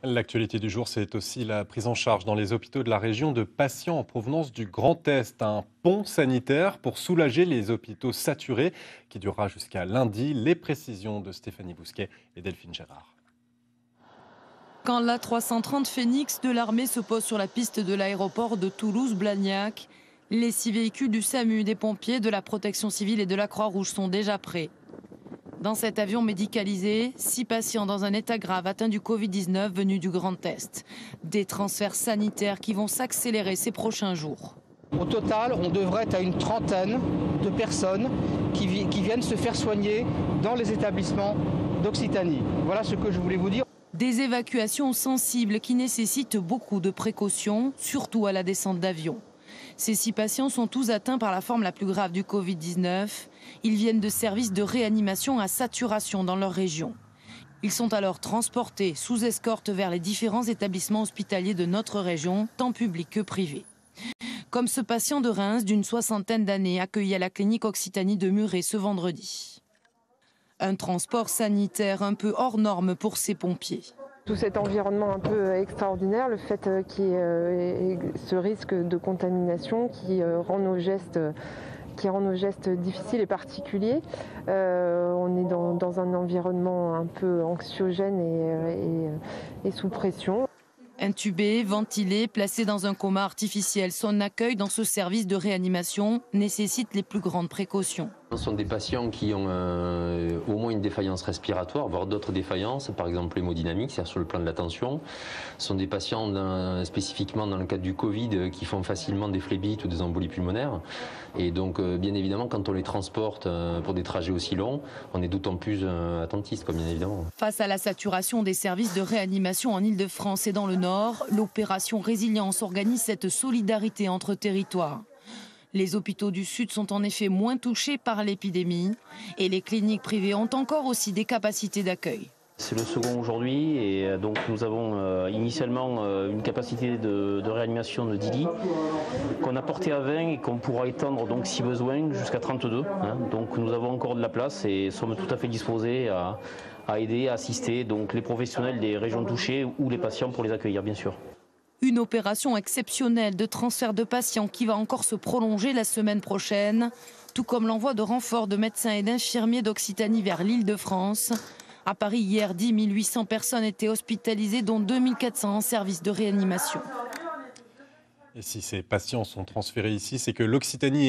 L'actualité du jour, c'est aussi la prise en charge dans les hôpitaux de la région de patients en provenance du Grand Est. Un pont sanitaire pour soulager les hôpitaux saturés qui durera jusqu'à lundi. Les précisions de Stéphanie Bousquet et Delphine Gérard. Quand l'A330 Phénix de l'armée se pose sur la piste de l'aéroport de Toulouse-Blagnac, les 6 véhicules du SAMU, des pompiers, de la protection civile et de la Croix-Rouge sont déjà prêts. Dans cet avion médicalisé, 6 patients dans un état grave atteints du Covid-19 venus du Grand Est. Des transferts sanitaires qui vont s'accélérer ces prochains jours. Au total, on devrait être à une trentaine de personnes qui viennent se faire soigner dans les établissements d'Occitanie. Voilà ce que je voulais vous dire. Des évacuations sensibles qui nécessitent beaucoup de précautions, surtout à la descente d'avion. Ces 6 patients sont tous atteints par la forme la plus grave du Covid-19. Ils viennent de services de réanimation à saturation dans leur région. Ils sont alors transportés sous escorte vers les différents établissements hospitaliers de notre région, tant publics que privés. Comme ce patient de Reims d'une 60aine d'années accueilli à la clinique Occitanie de Muret ce vendredi. Un transport sanitaire un peu hors norme pour ces pompiers. Tout cet environnement un peu extraordinaire, le fait qu'il y ait ce risque de contamination qui rend nos gestes difficiles et particuliers. On est dans un environnement un peu anxiogène et sous pression. Intubé, ventilé, placé dans un coma artificiel, son accueil dans ce service de réanimation nécessite les plus grandes précautions. Ce sont des patients qui ont au moins une défaillance respiratoire, voire d'autres défaillances, par exemple l'hémodynamique, c'est-à-dire sur le plan de la tension. Ce sont des patients spécifiquement dans le cadre du Covid qui font facilement des phlébites ou des embolies pulmonaires. Et donc, bien évidemment, quand on les transporte pour des trajets aussi longs, on est d'autant plus attentiste, bien évidemment. Face à la saturation des services de réanimation en Île-de-France et dans le Nord, l'opération Résilience organise cette solidarité entre territoires. Les hôpitaux du Sud sont en effet moins touchés par l'épidémie et les cliniques privées ont encore aussi des capacités d'accueil. C'est le second aujourd'hui et donc nous avons initialement une capacité de réanimation de 10 lits qu'on a porté à 20 et qu'on pourra étendre donc si besoin jusqu'à 32. Donc nous avons encore de la place et sommes tout à fait disposés à aider, à assister donc les professionnels des régions touchées ou les patients pour les accueillir bien sûr. Une opération exceptionnelle de transfert de patients qui va encore se prolonger la semaine prochaine, tout comme l'envoi de renforts de médecins et d'infirmiers d'Occitanie vers l'Île-de-France. À Paris, hier, 10 800 personnes étaient hospitalisées, dont 2 400 en service de réanimation. Et si ces patients sont transférés ici, c'est que l'Occitanie